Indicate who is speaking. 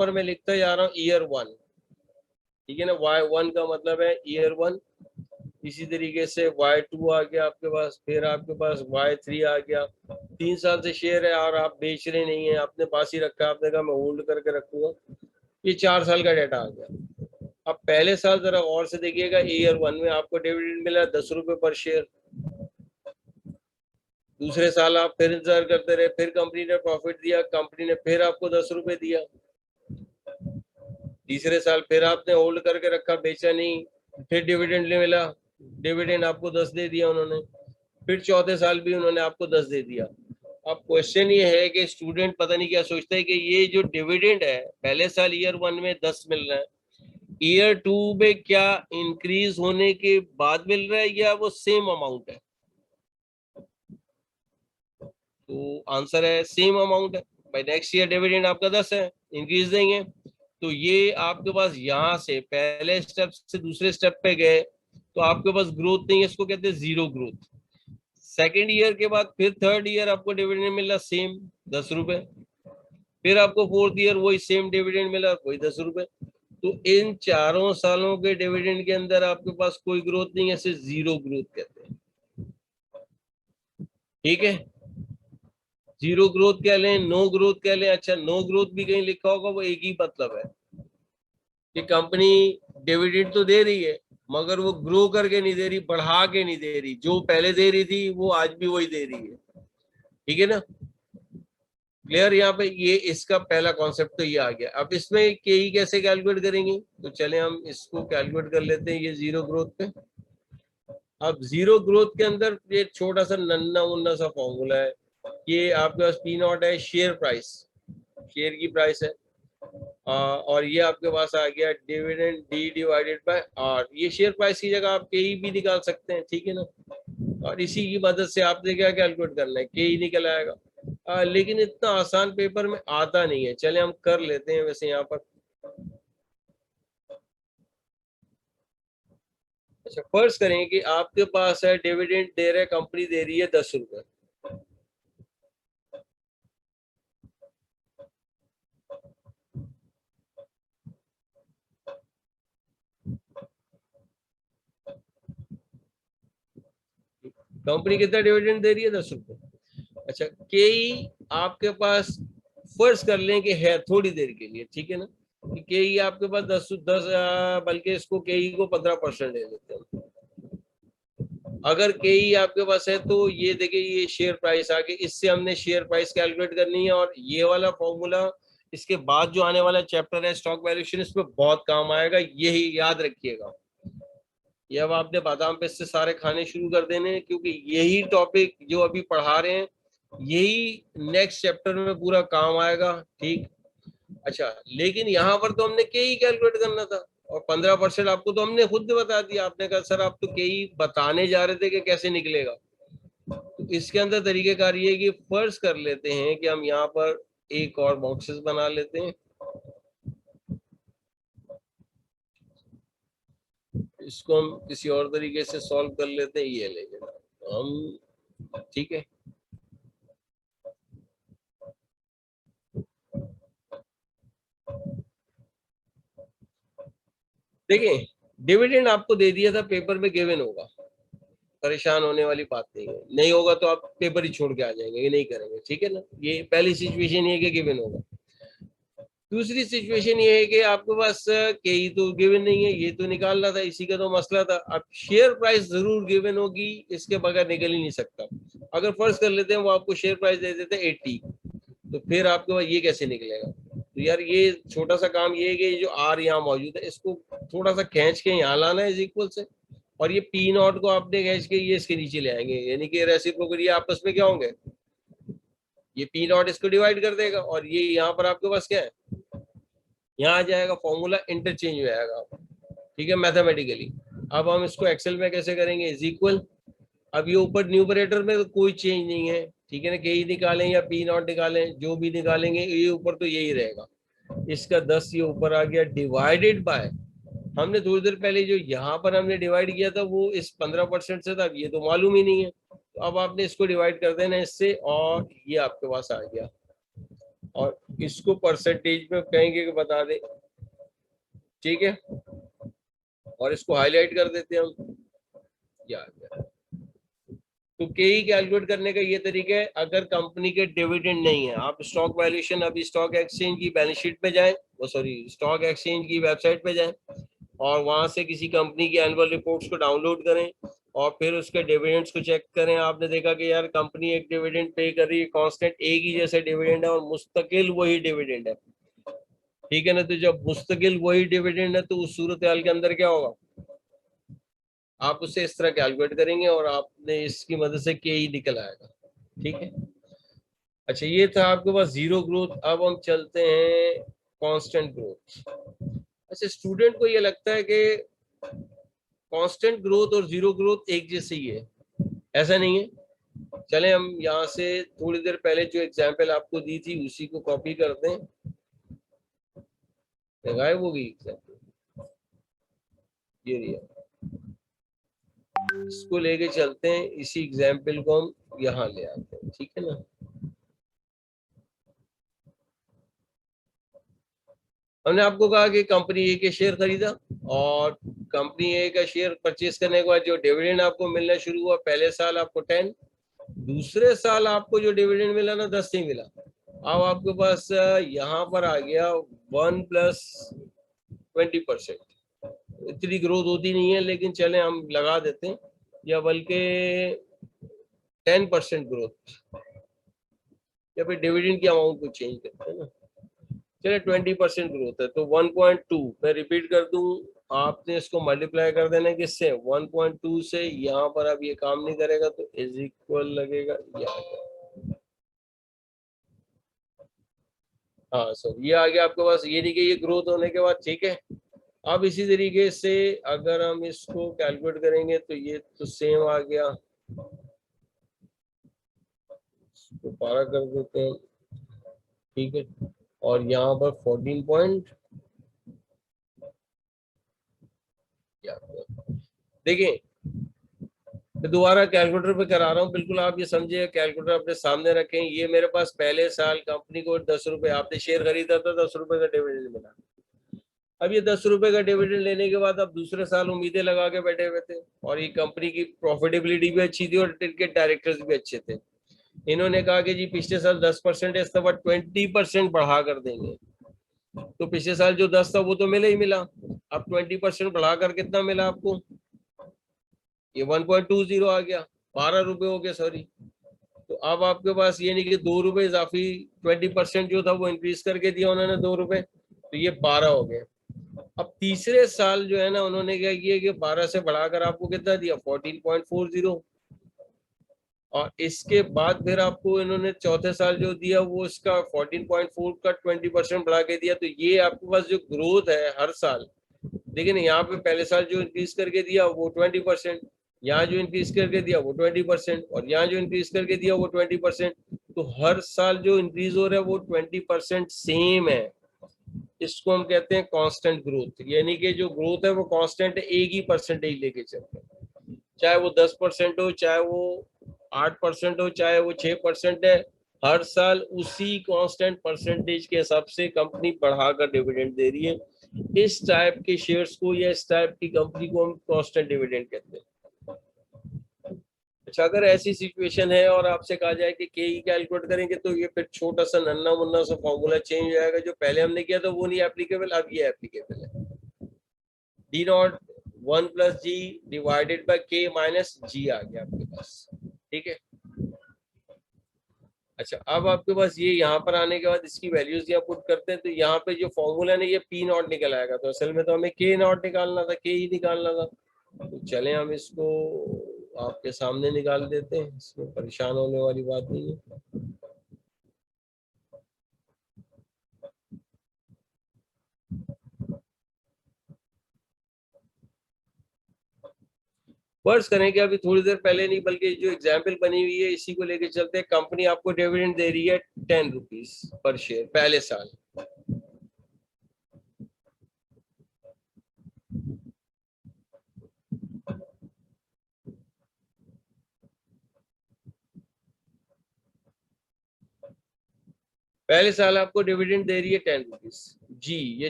Speaker 1: पर मैं लिखता जा रहा हूँ ईयर 1, ठीक है ना। Y1 का मतलब है ईयर 1। इसी तरीके से Y2 आ गया आपके पास, फिर आपके पास Y3 आ गया। 3 साल से शेयर है और आप बेच रहे नहीं है, आपने पास ही रखा, आपने कहा मैं होल्ड करके रखूंगा, ये 4 साल का डाटा आ गया। अब पहले साल जरा और से देखिएगा, ईयर 1 में आपको डिविडेंड मिला 10 रुपए पर शेयर। दूसरे साल आप फिर इंतजार करते रहे, फिर कंपनी ने प्रॉफिट दिया, कंपनी ने फिर आपको 10 रुपए दिया। तीसरे साल फिर आपने होल्ड करके रखा, बेचा नहीं, फिर डिविडेंड मिला, डिविडेंड आपको 10 दे दिया उन्होंने। फिर चौथे साल भी उन्होंने आपको 10 दे दिया। अब क्वेश्चन ये है कि स्टूडेंट पता नहीं क्या सोचता है कि ये जो डिविडेंड है पहले साल ईयर 1 में 10 मिल रहा है, ईयर 2 में क्या इंक्रीज होने के बाद मिल रहा है या वो सेम अमाउंट है? तो आंसर है सेम अमाउंट है। भाई नेक्स्ट ईयर डिविडेंड आपका 10 है, इंक्रीज देंगे। तो ये आपके पास यहाँ से पहले स्टेप से दूसरे स्टेप पे गए तो आपके पास ग्रोथ नहीं है, इसको कहते हैं जीरो ग्रोथ। सेकेंड ईयर के बाद फिर थर्ड ईयर आपको डिविडेंड मिला सेम 10 रुपए, फिर आपको फोर्थ ईयर वही सेम डिविडेंड मिला वही 10 रुपए। तो इन चारों सालों के डिविडेंड के अंदर आपके पास कोई ग्रोथ नहीं है, इसे जीरो ग्रोथ कहते हैं, ठीक है। जीरो ग्रोथ कह लें, नो ग्रोथ कह लें। अच्छा, नो ग्रोथ भी कहीं लिखा होगा, वो एक ही मतलब है कि कंपनी डिविडेंड तो दे रही है मगर वो ग्रो करके नहीं दे रही, बढ़ा के नहीं दे रही, जो पहले दे रही थी वो आज भी वही दे रही है, ठीक है ना। क्लियर यहाँ पे, ये इसका पहला कॉन्सेप्ट तो ये आ गया। अब इसमें केई कैसे कैलकुलेट करेंगे, तो चले हम इसको कैलकुलेट कर लेते हैं, ये जीरो ग्रोथ पे। अब जीरो ग्रोथ के अंदर ये छोटा सा नन्ना मुन्ना सा फॉर्मूला है। ये आपके पास पी नॉट है, शेयर प्राइस, शेयर की प्राइस है। और ये आपके पास आ गया dividend D divided by R. ये शेयर प्राइस की जगह आप के ई भी निकाल सकते हैं, ठीक है ना। और इसी की मदद से आपने क्या कैलकुलेट करना है, के ई निकल आएगा। लेकिन इतना आसान पेपर में आता नहीं है, चले हम कर लेते हैं वैसे यहाँ पर। अच्छा, फर्ज करें कि आपके पास है डिविडेंड दे रहे, कंपनी दे रही है 10 रुपए। कंपनी कितना डिविडेंड दे रही है, 10 रुपए। अच्छा, के ई आपके पास फर्ज कर लें कि है थोड़ी देर के लिए, ठीक है ना, कि के ई आपके पास 10 बल्कि इसको के ई को 15% दे देते हैं। अगर के ई आपके पास है तो ये देखिए, ये शेयर प्राइस आ गई, इससे हमने शेयर प्राइस कैलकुलेट करनी है। और ये वाला फॉर्मूला इसके बाद जो आने वाला चैप्टर है स्टॉक वैल्यूएशन, इसमें बहुत काम आएगा, यही याद रखिएगा। ये अब आपने बादाम पे से सारे खाने शुरू कर देने हैं, क्योंकि यही टॉपिक जो अभी पढ़ा रहे हैं यही नेक्स्ट चैप्टर में पूरा काम आएगा, ठीक। अच्छा, लेकिन यहाँ पर तो हमने के ही कैलकुलेट करना था और 15% आपको तो हमने खुद बता दिया। आपने कहा सर आप तो के ही बताने जा रहे थे कि कैसे निकलेगा। तो इसके अंदर तरीकेकार ये कि फर्ज कर लेते हैं कि हम यहाँ पर एक और बॉक्सेस बना लेते हैं, इसको हम किसी और तरीके से सॉल्व कर लेते हैं, ये लेंगे हम, ठीक है। देखिए, डिविडेंड आपको दे दिया था, पेपर में गिवन होगा, परेशान होने वाली बात नहीं है। नहीं होगा तो आप पेपर ही छोड़ के आ जाएंगे, ये नहीं करेंगे, ठीक है ना। ये पहली सिचुएशन ये कि गिवन होगा। दूसरी सिचुएशन ये है कि आपके पास के ही तो गिवन नहीं है, ये तो निकालना था, इसी का तो मसला था। अब शेयर प्राइस जरूर गिवन होगी, इसके बगैर निकल ही नहीं सकता। अगर फर्ज कर लेते हैं वो आपको शेयर प्राइस दे देते हैं 80, तो फिर आपके पास ये कैसे निकलेगा। तो यार ये छोटा सा काम ये है कि जो आर यहाँ मौजूद है इसको थोड़ा सा खींच के यहाँ लाना है, इज इक्वल से, और ये पी नॉट को आपने खींच के ये इसके नीचे ले आएंगे, यानी कि रेसिप्रोकल ये आपस में क्या होंगे, ये पी नॉट इसको डिवाइड कर देगा और ये यहाँ पर आपके पास क्या है, यहाँ आ जाएगा, फॉर्मूला इंटरचेंज हो जाएगा, ठीक है, मैथमेटिकली। अब हम इसको एक्सेल में कैसे करेंगे, इज इक्वल। अब ये ऊपर न्यूमरेटर में तो कोई चेंज नहीं है, ठीक है ना, के ही निकालें या पी नॉट निकालें, जो भी निकालेंगे ये ऊपर तो यही रहेगा। इसका 10 ये ऊपर आ गया डिवाइडेड बाय, हमने थोड़ी देर पहले जो यहाँ पर हमने डिवाइड किया था वो इस 15% से था, ये तो मालूम ही नहीं है। तो अब आपने इसको डिवाइड कर देना इससे और ये आपके पास आ गया। और इसको परसेंटेज में कहेंगे कि बता दे, ठीक है, और इसको हाईलाइट कर देते हैं हम। या तो के ही कैलकुलेट करने का ये तरीका है। अगर कंपनी के डिविडेंड नहीं है, आप स्टॉक वैल्यूएशन अभी स्टॉक एक्सचेंज की बैलेंस शीट पे जाएं, वो सॉरी स्टॉक एक्सचेंज की वेबसाइट पे जाएं और वहां से किसी कंपनी की एनुअल रिपोर्ट्स को डाउनलोड करें और फिर उसके डिविडेंड्स को चेक करें। आपने देखा कि यार कंपनी एक डिविडेंड पे कर रही है, कांस्टेंट एक ही जैसे डिविडेंड है और मुस्तकिल वही डिविडेंड है, ठीक है ना। तो जब मुस्तकिल वही डिविडेंड है तो उस सूरत हाल के अंदर क्या होगा, आप उससे इस तरह कैलकुलेट करेंगे और आपने इसकी मदद से के ही निकल आएगा, ठीक है। अच्छा, ये था आपके पास जीरो ग्रोथ। अब हम चलते हैं कांस्टेंट ग्रोथ। अच्छा, स्टूडेंट को ये लगता है कि कांस्टेंट ग्रोथ और जीरो ग्रोथ एक जैसे ही है, ऐसा नहीं है। चले हम यहाँ से थोड़ी देर पहले जो एग्जांपल आपको दी थी उसी को कॉपी करते हैं। गायब हो गई एग्जांपल, ये रही, इसको लेके चलते हैं, इसी एग्जाम्पल को हम यहाँ ले आते हैं, ठीक है ना। हमने आपको कहा कि कंपनी ए के शेयर खरीदा और कंपनी ए का शेयर परचेज करने के बाद जो डिविडेंड आपको मिलना शुरू हुआ, पहले साल आपको 10, दूसरे साल आपको जो डिविडेंड मिला ना 10 नहीं मिला। अब आपके पास यहाँ पर आ गया 1+20%। इतनी ग्रोथ होती नहीं है लेकिन चले हम लगा देते हैं, या बल्कि 10% ग्रोथ, या फिर डिविडेंड की अमाउंट को चेंज करते हैं ना। चलिए 20% ग्रोथ है तो 1.2, मैं रिपीट कर दूं, आपने इसको मल्टीप्लाई कर देना किससे, 1.2 से। यहाँ पर अब ये काम नहीं करेगा तो इज इक्वल लगेगा, हाँ सर ये आ गया आपके पास, ये नहीं कि ये ग्रोथ होने के बाद, ठीक है। अब इसी तरीके से अगर हम इसको कैलकुलेट करेंगे तो ये तो सेम आ गया, तो 12 कर देते हैं, ठीक है। और यहाँ पर 14 पॉइंट, देखिए मैं दोबारा कैलकुलेटर पे करा रहा हूँ, बिल्कुल आप ये समझिए, कैलकुलेटर अपने सामने रखें। ये मेरे पास पहले साल कंपनी को 10 रुपए, आपने शेयर खरीदा था, 10 रुपए का डिविडेंड मिला। अब ये 10 रुपए का डिविडेंड लेने के बाद अब दूसरे साल उम्मीदें लगा के बैठे हुए थे और ये कंपनी की प्रॉफिटेबिलिटी भी अच्छी थी और इनके डायरेक्टर्स भी अच्छे थे। इन्होंने कहा कि जी पिछले साल 10% है, इस दफा 20% बढ़ा कर देंगे। तो पिछले साल जो 10 था वो तो मिला ही मिला, अब 20% बढ़ाकर कितना मिला आपको, ये 1.20 आ गया, 12 रुपए हो गए सॉरी। तो अब आपके पास ये नहीं कि 2 रुपए इजाफी, 20% जो था वो इंक्रीज करके दिया उन्होंने 2 रुपए, तो ये 12 हो गए। अब तीसरे साल जो है ना उन्होंने क्या किया कि 12 से बढ़ाकर आपको कितना दिया, 14.40। और इसके बाद फिर आपको इन्होंने चौथे साल जो दिया वो इसका 14.4 का 20% बढ़ा के दिया। तो ये आपके पास जो ग्रोथ है हर साल, लेकिन यहाँ पे पहले साल जो इंक्रीज करके दिया वो 20%, यहाँ जो इंक्रीज करके दिया वो 20%, और यहाँ जो इंक्रीज करके दिया वो 20%। तो हर साल जो इंक्रीज हो रहा है वो 20% सेम है। इसको हम कहते हैं कांस्टेंट ग्रोथ, यानी कि जो ग्रोथ है वो कांस्टेंट है, एक ही परसेंटेज लेके चलते हैं। चाहे वो 10% हो, चाहे वो 8% हो, चाहे वो 6% है, हर साल उसी कांस्टेंट परसेंटेज के हिसाब से कंपनी बढ़ाकर डिविडेंड दे रही है। इस टाइप के शेयर्स को या इस टाइप की कंपनी को हम कांस्टेंट डिविडेंड कहते हैं। अच्छा, अगर ऐसी सिचुएशन है और आपसे कहा जाए कि के ई कैलकुलेट करेंगे तो ये फिर छोटा सा नन्ना मुन्ना सा फॉर्मूला चेंज हो जाएगा, जो पहले हमने किया था वो नहीं एप्लीकेबल, अब ये एप्लीकेबल है। D not 1+G divided by के माइनस जी आ गया आपके पास, ठीक है। अच्छा, अब आपके पास ये यहाँ पर आने के बाद इसकी वैल्यूज यहाँ पुट करते हैं तो यहाँ पे जो फॉर्मूला है ना ये पी नॉट निकल आएगा, तो असल में तो हमें के नॉट निकालना था, के ही निकालना था। तो चले हम इसको आपके सामने निकाल देते हैं, इसमें परेशान होने वाली बात नहीं है। फर्ज करें कि अभी थोड़ी देर पहले नहीं बल्कि जो एग्जाम्पल बनी हुई है इसी को लेके चलते हैं। कंपनी आपको डिविडेंड दे रही है 10 रुपीज पर शेयर पहले साल। पहले साल आपको डिविडेंड दे रही है 10 रुपीज जी, ये